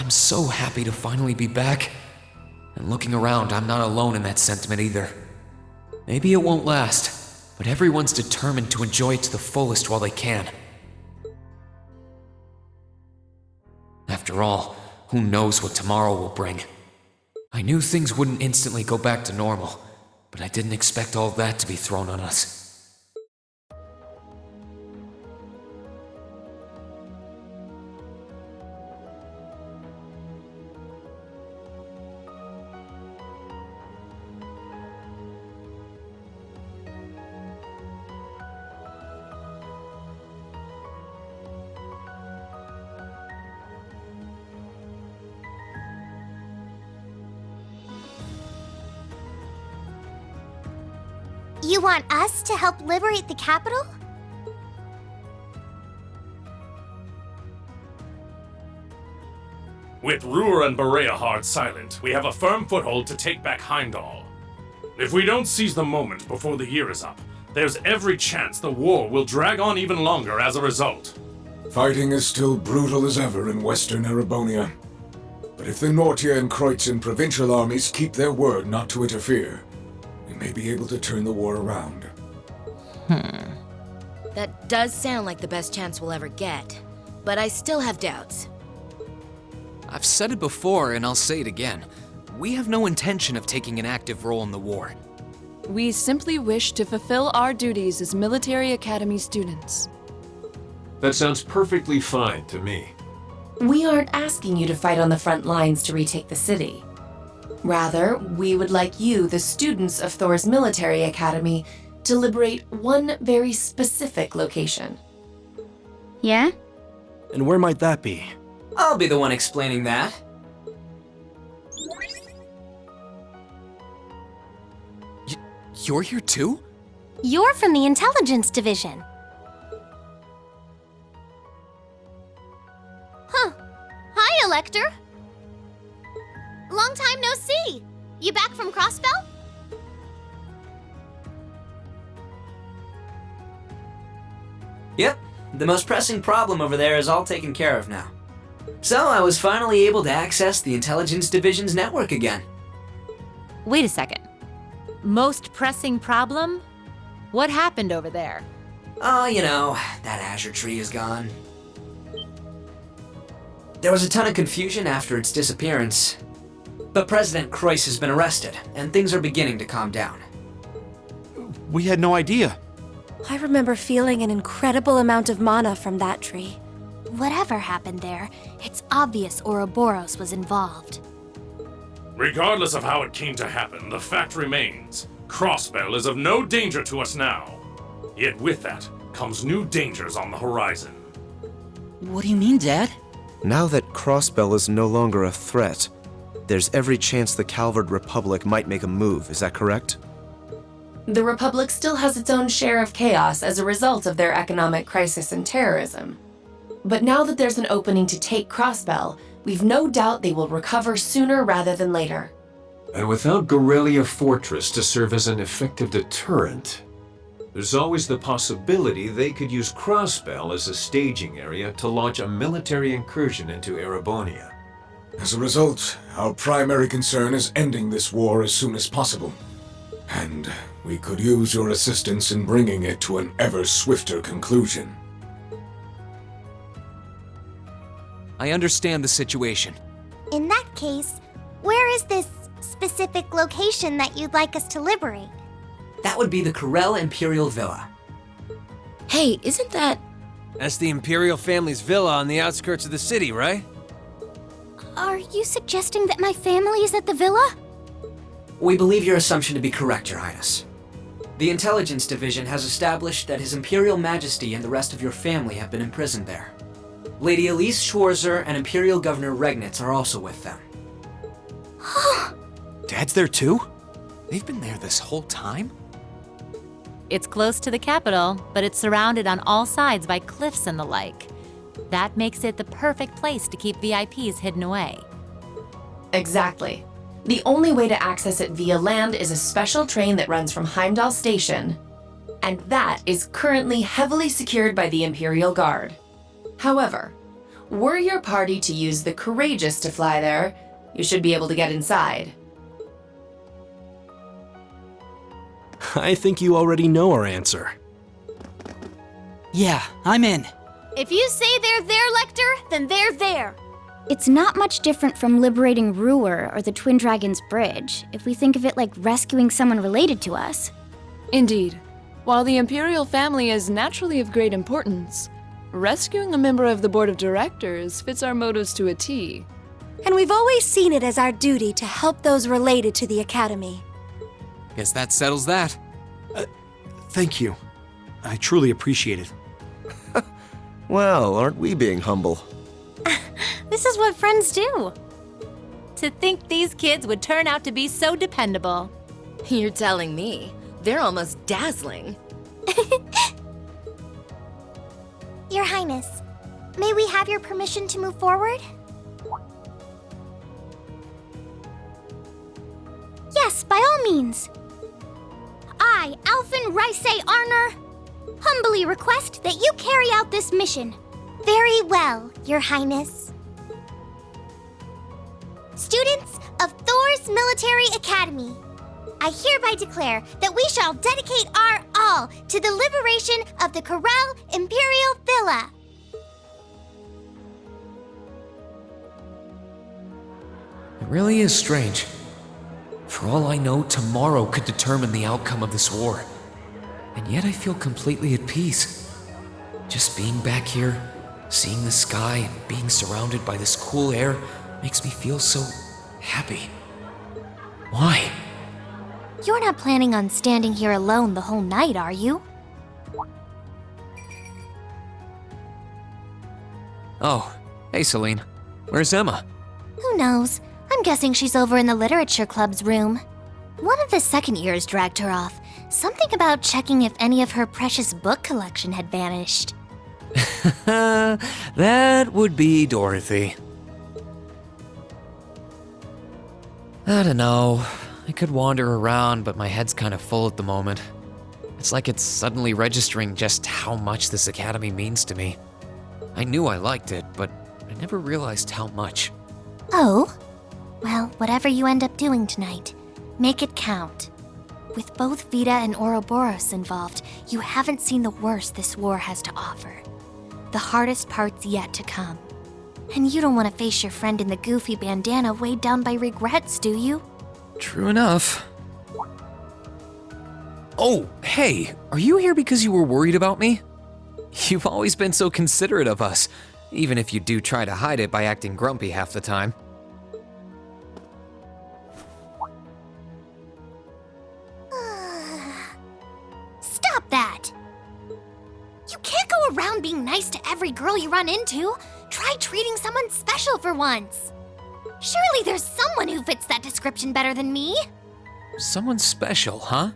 I'm so happy to finally be back. And looking around, I'm not alone in that sentiment either. Maybe it won't last, but everyone's determined to enjoy it to the fullest while they can. After all, who knows what tomorrow will bring? I knew things wouldn't instantly go back to normal, but I didn't expect all that to be thrown on us. You want us to help liberate the capital? With Ruhr and Bereahard silent, we have a firm foothold to take back Heimdall. If we don't seize the moment before the year is up, there's every chance the war will drag on even longer as a result. Fighting is still brutal as ever in western Erebonia. But if the Nortia and Kreutzen provincial armies keep their word not to interfere, we may be able to turn the war around. That does sound like the best chance we'll ever get, but I still have doubts. I've said it before and I'll say it again. We have no intention of taking an active role in the war. We simply wish to fulfill our duties as military academy students. That sounds perfectly fine to me. We aren't asking you to fight on the front lines to retake the city. Rather, we would like you, the students of Thor's military academy, to liberate one very specific location. Yeah? And where might that be? I'll be the one explaining that. You're here too? You're from the Intelligence Division. Huh. Hi, Elector. Long time no see. You back from Crossbell? Yep, the most pressing problem over there is all taken care of now. So I was finally able to access the Intelligence Division's network again. Wait a second. Most pressing problem? What happened over there? Oh, you know, that Azure Tree is gone. There was a ton of confusion after its disappearance. But President Kreuss has been arrested, and things are beginning to calm down. We had no idea. I remember feeling an incredible amount of mana from that tree. Whatever happened there, it's obvious Ouroboros was involved. Regardless of how it came to happen, the fact remains. Crossbell is of no danger to us now. Yet with that comes new dangers on the horizon. What do you mean, Dad? Now that Crossbell is no longer a threat, there's every chance the Calvard Republic might make a move, is that correct? The Republic still has its own share of chaos as a result of their economic crisis and terrorism. But now that there's an opening to take Crossbell, we've no doubt they will recover sooner rather than later. And without Gorelia Fortress to serve as an effective deterrent, there's always the possibility they could use Crossbell as a staging area to launch a military incursion into Erebonia. As a result, our primary concern is ending this war as soon as possible. And we could use your assistance in bringing it to an ever swifter conclusion. I understand the situation. In that case, where is this specific location that you'd like us to liberate? That would be the Corel Imperial Villa. Hey, isn't that... That's the Imperial family's villa on the outskirts of the city, right? Are you suggesting that my family is at the villa? We believe your assumption to be correct, Your Highness. The Intelligence Division has established that His Imperial Majesty and the rest of your family have been imprisoned there. Lady Elise Schwarzer and Imperial Governor Regnitz are also with them. Dad's there too? They've been there this whole time? It's close to the capital, but it's surrounded on all sides by cliffs and the like. That makes it the perfect place to keep VIPs hidden away. Exactly. The only way to access it via land is a special train that runs from Heimdall Station, and that is currently heavily secured by the Imperial Guard. However, were your party to use the Courageous to fly there, you should be able to get inside. I think you already know our answer. Yeah, I'm in. If you say they're there, Lecter, then they're there. It's not much different from liberating Ruhr or the Twin Dragons Bridge, if we think of it like rescuing someone related to us. Indeed. While the Imperial family is naturally of great importance, rescuing a member of the Board of Directors fits our motives to a T. And we've always seen it as our duty to help those related to the Academy. Guess that settles that. Thank you. I truly appreciate it. Well, aren't we being humble? This is what friends do. To think these kids would turn out to be so dependable. You're telling me. They're almost dazzling. Your Highness, may we have your permission to move forward? Yes, by all means. I, Alphen Raisei Arner, humbly request that you carry out this mission. Very well, Your Highness. Students of Thor's Military Academy, I hereby declare that we shall dedicate our all to the liberation of the Corel Imperial Villa. It really is strange. For all I know, tomorrow could determine the outcome of this war. And yet I feel completely at peace. Just being back here, seeing the sky, and being surrounded by this cool air makes me feel so happy. Why? You're not planning on standing here alone the whole night, are you? Oh, hey Celine. Where's Emma? Who knows? I'm guessing she's over in the Literature Club's room. One of the second years dragged her off. Something about checking if any of her precious book collection had vanished. That would be Dorothy. I don't know. I could wander around, but my head's kind of full at the moment. It's like it's suddenly registering just how much this academy means to me. I knew I liked it, but I never realized how much. Oh? Well, whatever you end up doing tonight, make it count. With both Vita and Ouroboros involved, you haven't seen the worst this war has to offer. The hardest part's yet to come. And you don't want to face your friend in the goofy bandana weighed down by regrets, do you? True enough. Oh, hey, are you here because you were worried about me? You've always been so considerate of us, even if you do try to hide it by acting grumpy half the time. Stop that! You can't go around being nice to every girl you run into. Try treating someone special for once. Surely there's someone who fits that description better than me. Someone special, huh?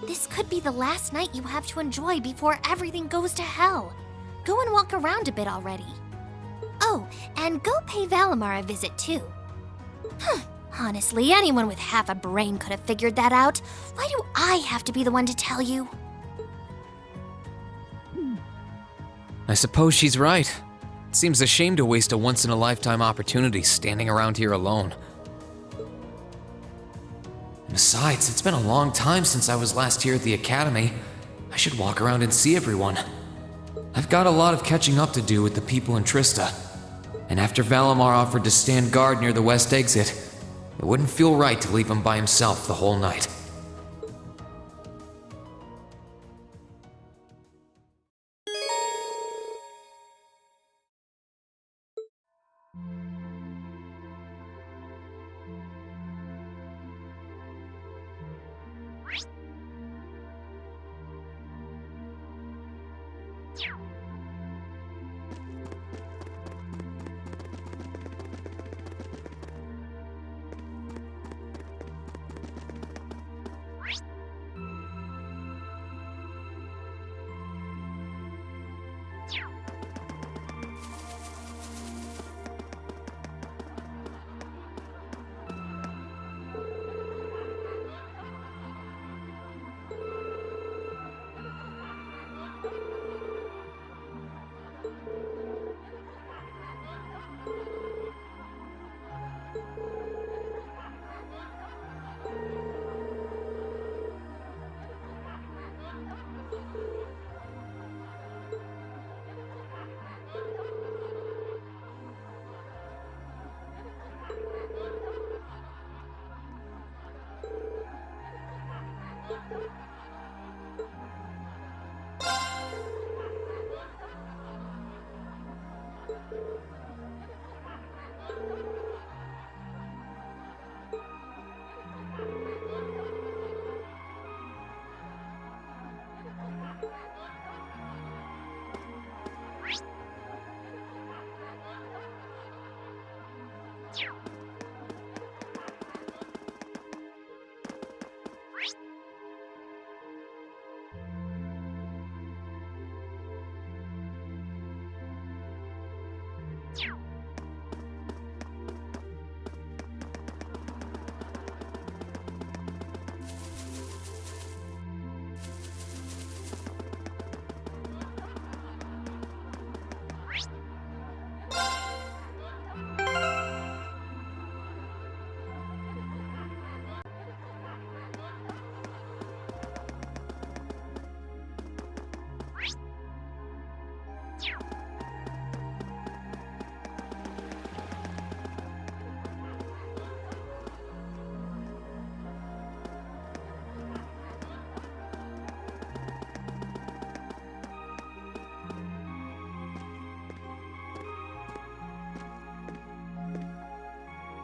This could be the last night you have to enjoy before everything goes to hell. Go and walk around a bit already. Oh, and go pay Valimar a visit too. Honestly, anyone with half a brain could have figured that out. Why do I have to be the one to tell you? I suppose she's right. It seems a shame to waste a once-in-a-lifetime opportunity standing around here alone. Besides, it's been a long time since I was last here at the academy. I should walk around and see everyone. I've got a lot of catching up to do with the people in Trista. And after Valimar offered to stand guard near the west exit, It wouldn't feel right to leave him by himself the whole night.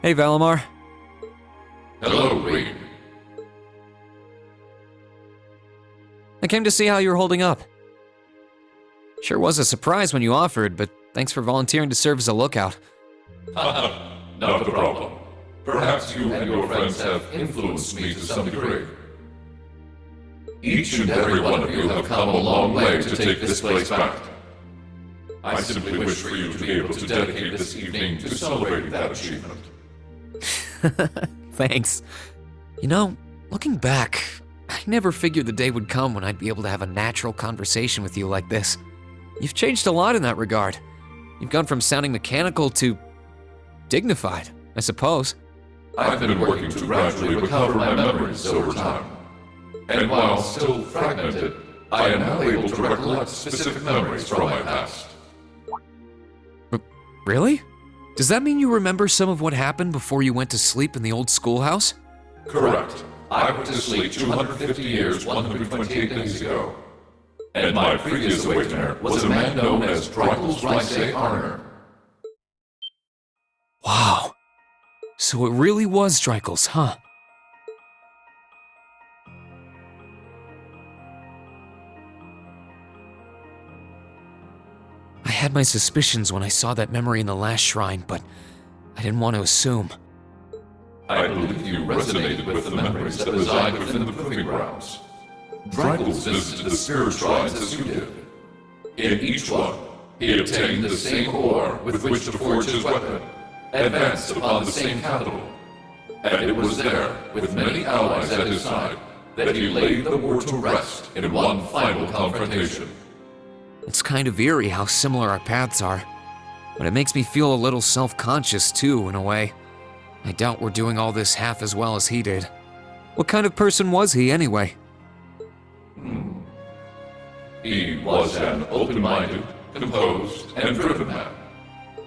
Hey, Valimar. Hello, Reed. I came to see how you're holding up. Sure was a surprise when you offered, but thanks for volunteering to serve as a lookout. Not a problem. Perhaps you and your friends have influenced me to some degree. Each and every one of you have come a long way to take this place back. I simply wish for you to be able to dedicate this evening to celebrating that achievement. Thanks. You know, looking back, I never figured the day would come when I'd be able to have a natural conversation with you like this. You've changed a lot in that regard. You've gone from sounding mechanical to dignified, I suppose. I've been working to gradually recover my memories over time. And while still fragmented, I am now able to recollect specific memories from my past. Really? Does that mean you remember some of what happened before you went to sleep in the old schoolhouse? Correct. I went to sleep 250 years, 128 days ago. And my previous awakener was a man known as Drykel's Rice Arner. Wow. So it really was Drykel's, huh? I had my suspicions when I saw that memory in the last shrine, but I didn't want to assume. I believe you resonated with the memories that reside within the proving grounds. Drykel's visited the spirit shrines as you did. In each one, he obtained the same ore with which to forge his weapon, advanced upon the same capital. And it was there, with many allies at his side, that he laid the war to rest in one final confrontation. It's kind of eerie how similar our paths are, but it makes me feel a little self-conscious too, in a way. I doubt we're doing all this half as well as he did. What kind of person was he, anyway? He was an open-minded, composed, and driven man,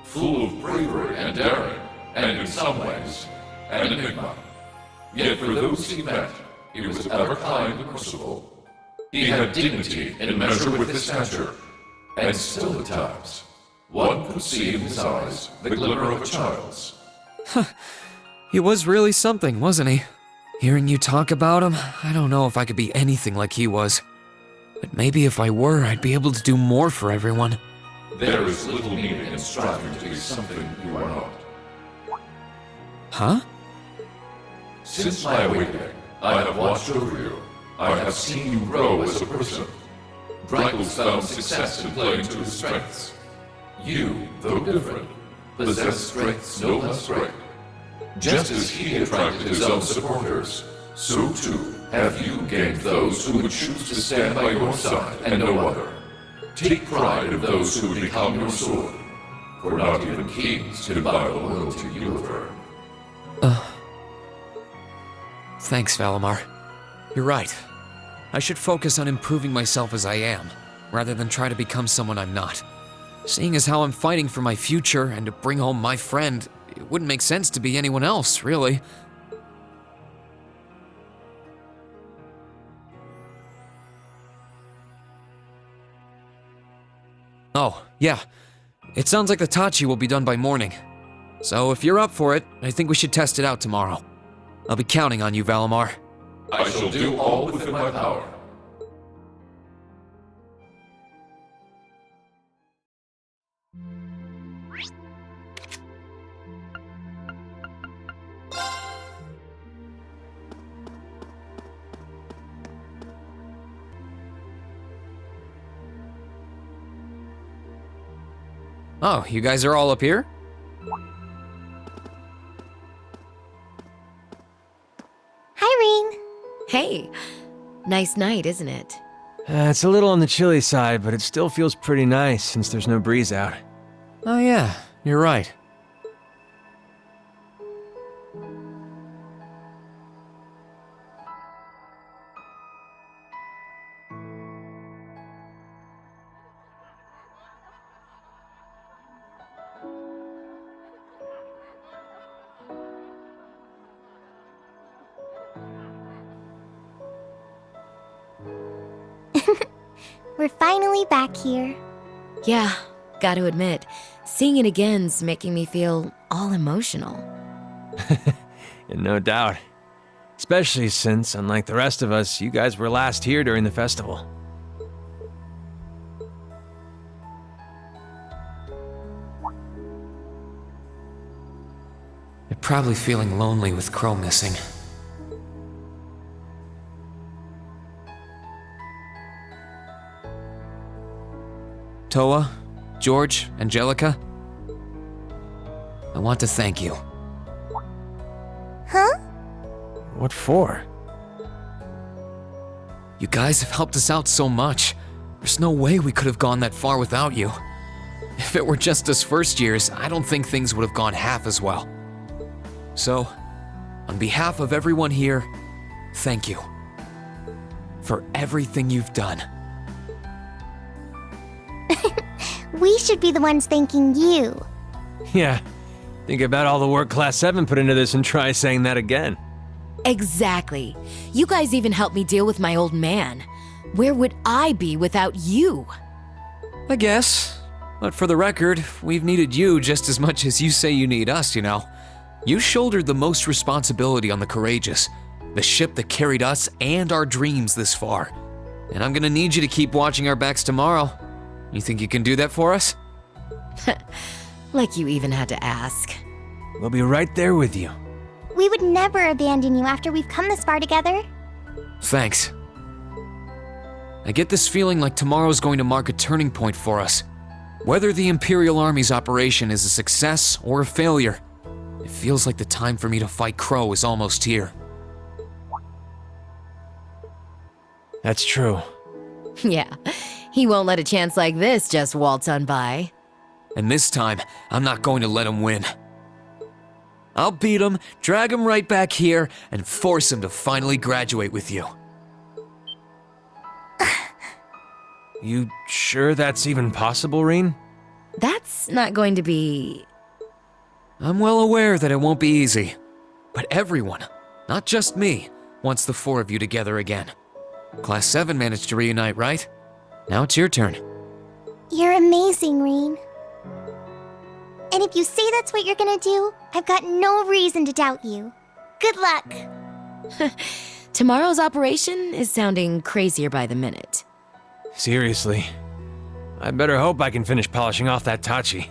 full of bravery and daring, and in some ways, an enigma. Yet for those he met, he was ever kind and merciful. He had dignity in measure with his stature, and still at times, one could see in his eyes the glimmer of a child's. He was really something, wasn't he? Hearing you talk about him, I don't know if I could be anything like he was. But maybe if I were, I'd be able to do more for everyone. There is little meaning in striving to be something you are not. Huh? Since my awakening, I have watched over you. I have seen you grow as a person. Drykul's found success in playing to his strengths. You, though different, possess strengths no less great. Just as he attracted his own supporters, so too have you gained those who would choose to stand by your side and no other. Take pride in those who would become your sword, for not even kings can buy the loyalty you have earned. Thanks, Valimar. You're right. I should focus on improving myself as I am, rather than try to become someone I'm not. Seeing as how I'm fighting for my future and to bring home my friend, it wouldn't make sense to be anyone else, really. Oh, yeah. It sounds like the Tachi will be done by morning. So if you're up for it, I think we should test it out tomorrow. I'll be counting on you, Valimar. I shall do all within my power. Oh, you guys are all up here? Hi, Rean. Hey, nice night, isn't it? It's a little on the chilly side, but it still feels pretty nice since there's no breeze out. Oh yeah, you're right. We're finally back here. Yeah, gotta admit, seeing it again's making me feel all emotional. No doubt. Especially since, unlike the rest of us, you guys were last here during the festival. You're probably feeling lonely with Crow missing. Toa, George, Angelica, I want to thank you. Huh? What for? You guys have helped us out so much. There's no way we could have gone that far without you. If it were just us first years, I don't think things would have gone half as well. So, on behalf of everyone here, thank you. For everything you've done. We should be the ones thanking you. Yeah, think about all the work Class 7 put into this and try saying that again. Exactly. You guys even helped me deal with my old man. Where would I be without you? I guess. But for the record, we've needed you just as much as you say you need us, you know. You shouldered the most responsibility on the Courageous, the ship that carried us and our dreams this far. And I'm gonna need you to keep watching our backs tomorrow. You think you can do that for us? Like you even had to ask. We'll be right there with you. We would never abandon you after we've come this far together. Thanks. I get this feeling like tomorrow's going to mark a turning point for us. Whether the Imperial Army's operation is a success or a failure, it feels like the time for me to fight Crow is almost here. That's true. Yeah, he won't let a chance like this just waltz on by. And this time, I'm not going to let him win. I'll beat him, drag him right back here, and force him to finally graduate with you. You sure that's even possible, Rean? That's not going to be... I'm well aware that it won't be easy. But everyone, not just me, wants the four of you together again. Class 7 managed to reunite, right? Now it's your turn. You're amazing, Reen. And if you say that's what you're gonna do, I've got no reason to doubt you. Good luck. Tomorrow's operation is sounding crazier by the minute. Seriously. I better hope I can finish polishing off that Tachi.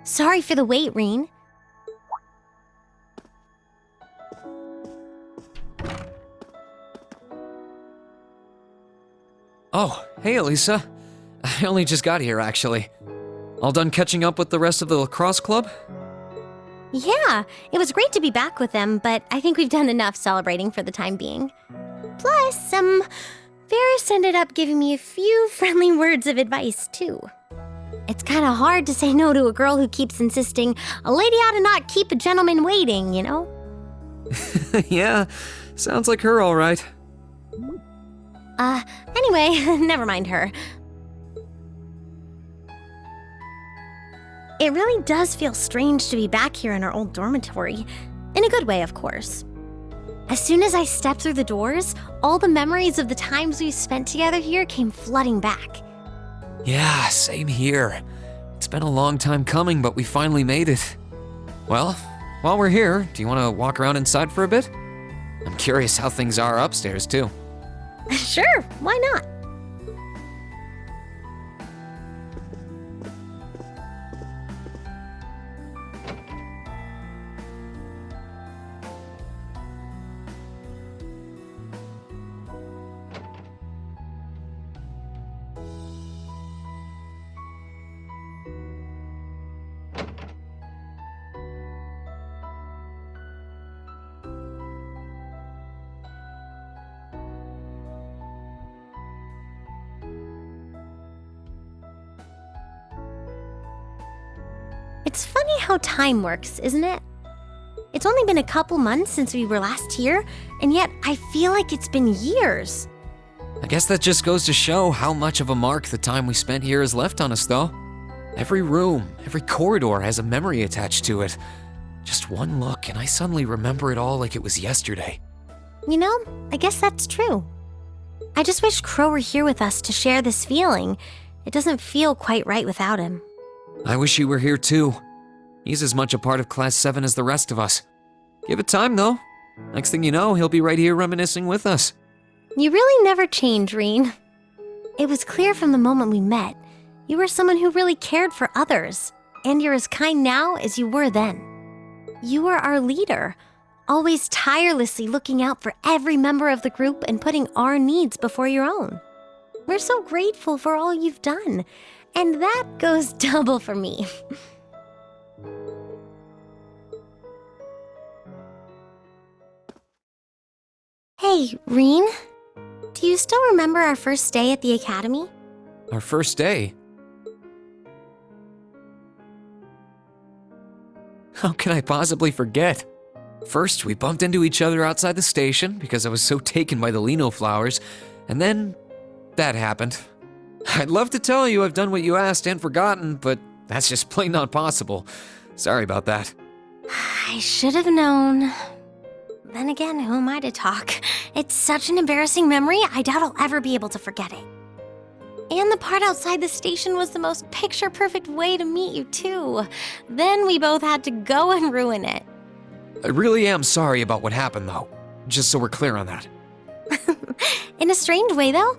Sorry for the wait, Reen. Oh, hey Elisa. I only just got here, actually. All done catching up with the rest of the lacrosse club? Yeah, it was great to be back with them, but I think we've done enough celebrating for the time being. Plus, Varys ended up giving me a few friendly words of advice, too. It's kind of hard to say no to a girl who keeps insisting a lady ought to not keep a gentleman waiting, you know? Yeah, sounds like her all right. Anyway, never mind her. It really does feel strange to be back here in our old dormitory. In a good way, of course. As soon as I stepped through the doors, all the memories of the times we spent together here came flooding back. Yeah, same here. It's been a long time coming, but we finally made it. Well, while we're here, do you want to walk around inside for a bit? I'm curious how things are upstairs, too. Sure, why not? It's funny how time works, isn't it? It's only been a couple months since we were last here, and yet I feel like it's been years. I guess that just goes to show how much of a mark the time we spent here has left on us, though. Every room, every corridor has a memory attached to it. Just one look, and I suddenly remember it all like it was yesterday. You know, I guess that's true. I just wish Crow were here with us to share this feeling. It doesn't feel quite right without him. I wish he were here too. He's as much a part of Class 7 as the rest of us. Give it time, though. Next thing you know, he'll be right here reminiscing with us. You really never change, Reen. It was clear from the moment we met, you were someone who really cared for others, and you're as kind now as you were then. You were our leader, always tirelessly looking out for every member of the group and putting our needs before your own. We're so grateful for all you've done, and that goes double for me. Hey, Reen, do you still remember our first day at the academy? Our first day? How can I possibly forget? First, we bumped into each other outside the station because I was so taken by the Lino flowers, and then that happened. I'd love to tell you I've done what you asked and forgotten, but that's just plain not possible. Sorry about that. I should have known. Then again, who am I to talk? It's such an embarrassing memory, I doubt I'll ever be able to forget it. And the part outside the station was the most picture-perfect way to meet you, too. Then we both had to go and ruin it. I really am sorry about what happened, though. Just so we're clear on that. In a strange way, though,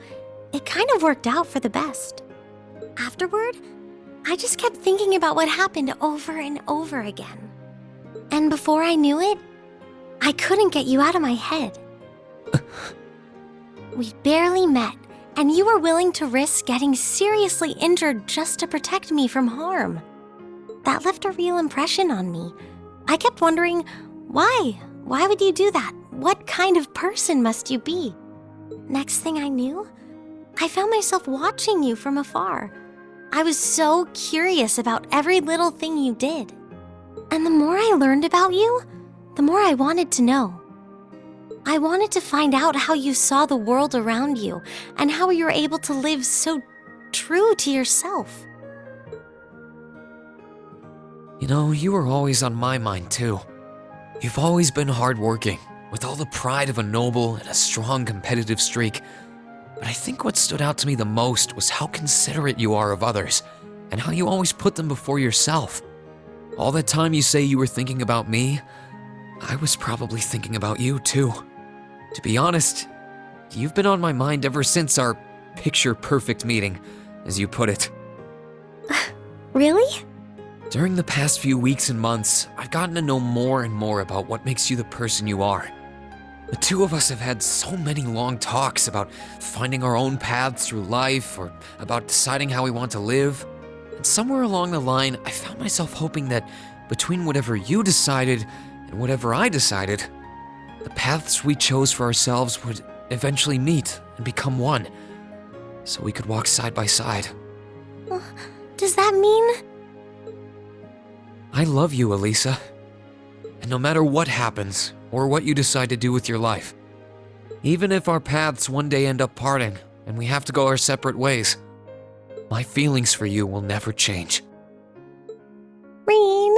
it kind of worked out for the best. Afterward, I just kept thinking about what happened over and over again. And before I knew it, I couldn't get you out of my head. We barely met, and you were willing to risk getting seriously injured just to protect me from harm. That left a real impression on me. I kept wondering, why? Why would you do that? What kind of person must you be? Next thing I knew, I found myself watching you from afar. I was so curious about every little thing you did. And the more I learned about you, the more I wanted to know. I wanted to find out how you saw the world around you and how you were able to live so true to yourself. You know, you were always on my mind, too. You've always been hardworking, with all the pride of a noble and a strong competitive streak. But I think what stood out to me the most was how considerate you are of others, and how you always put them before yourself. All that time you say you were thinking about me, I was probably thinking about you, too. To be honest, you've been on my mind ever since our picture-perfect meeting, as you put it. Really? During the past few weeks and months, I've gotten to know more and more about what makes you the person you are. The two of us have had so many long talks about finding our own paths through life, or about deciding how we want to live. And somewhere along the line, I found myself hoping that between whatever you decided and whatever I decided, the paths we chose for ourselves would eventually meet and become one, so we could walk side by side. Does that mean? I love you, Elisa. And no matter what happens, or what you decide to do with your life, even if our paths one day end up parting and we have to go our separate ways, my feelings for you will never change. Rean.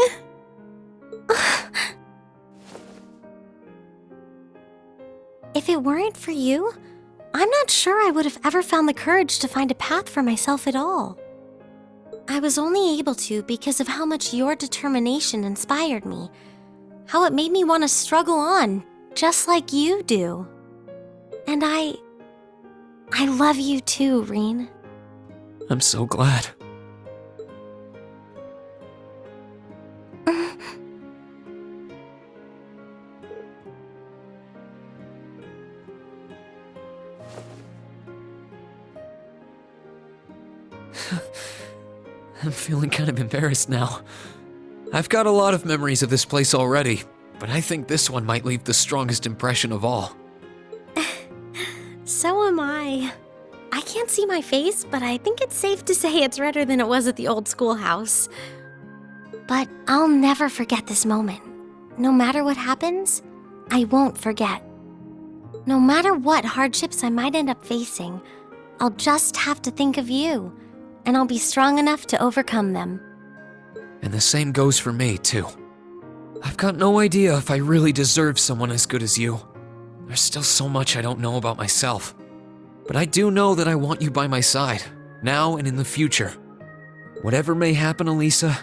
If it weren't for you, I'm not sure I would have ever found the courage to find a path for myself at all. I was only able to because of how much your determination inspired me, how it made me want to struggle on, just like you do. And I love you too, Rean. I'm so glad. I'm feeling kind of embarrassed now. I've got a lot of memories of this place already, but I think this one might leave the strongest impression of all. So am I. I can't see my face, but I think it's safe to say it's redder than it was at the old schoolhouse. But I'll never forget this moment. No matter what happens, I won't forget. No matter what hardships I might end up facing, I'll just have to think of you, and I'll be strong enough to overcome them. And the same goes for me, too. I've got no idea if I really deserve someone as good as you. There's still so much I don't know about myself. But I do know that I want you by my side, now and in the future. Whatever may happen, Elisa,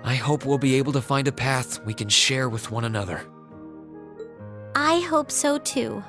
I hope we'll be able to find a path we can share with one another. I hope so too.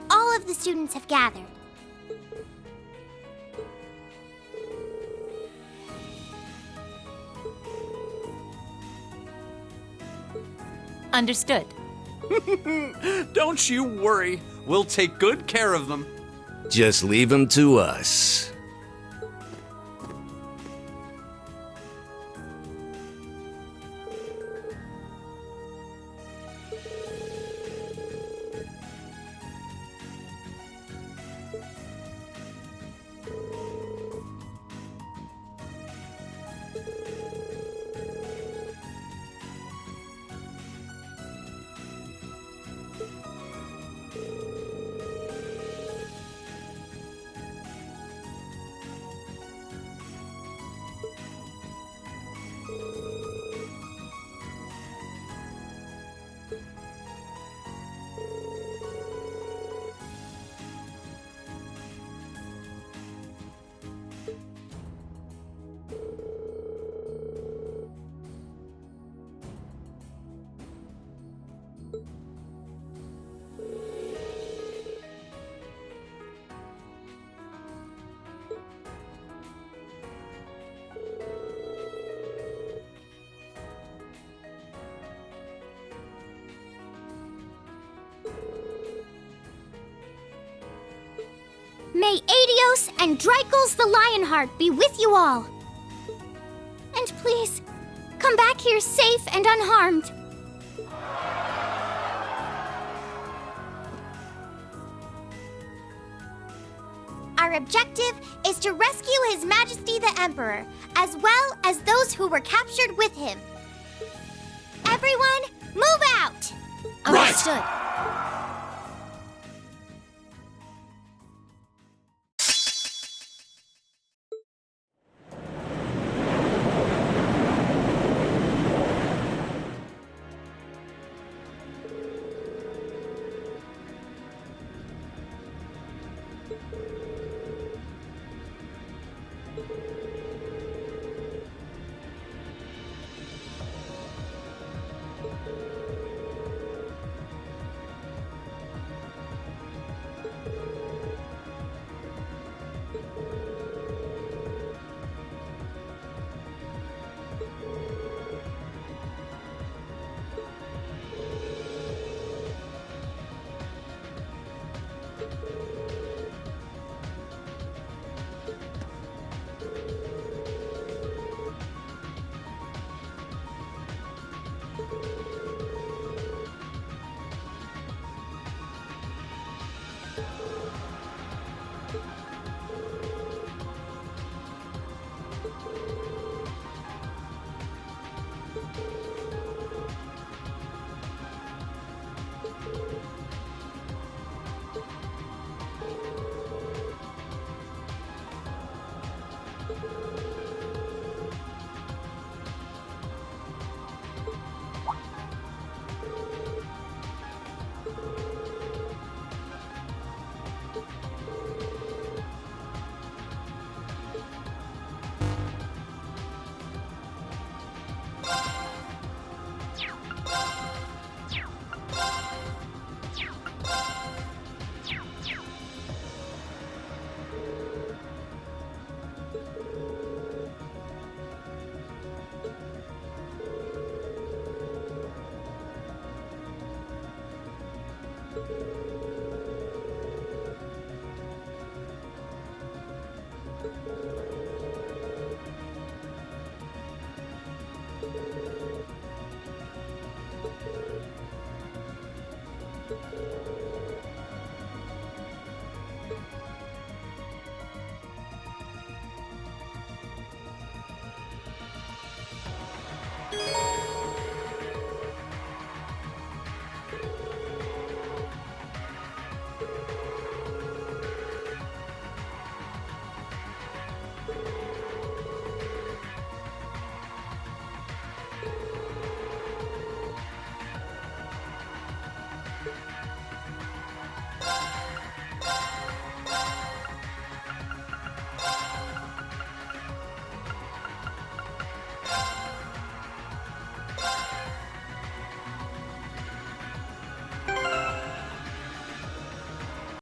All of the students have gathered. Understood. Don't you worry. We'll take good care of them. Just leave them to us. May Adios and Drycles the Lionheart be with you all. And please, come back here safe and unharmed. Our objective is to rescue His Majesty the Emperor, as well as those who were captured with him. Everyone, move out! Understood.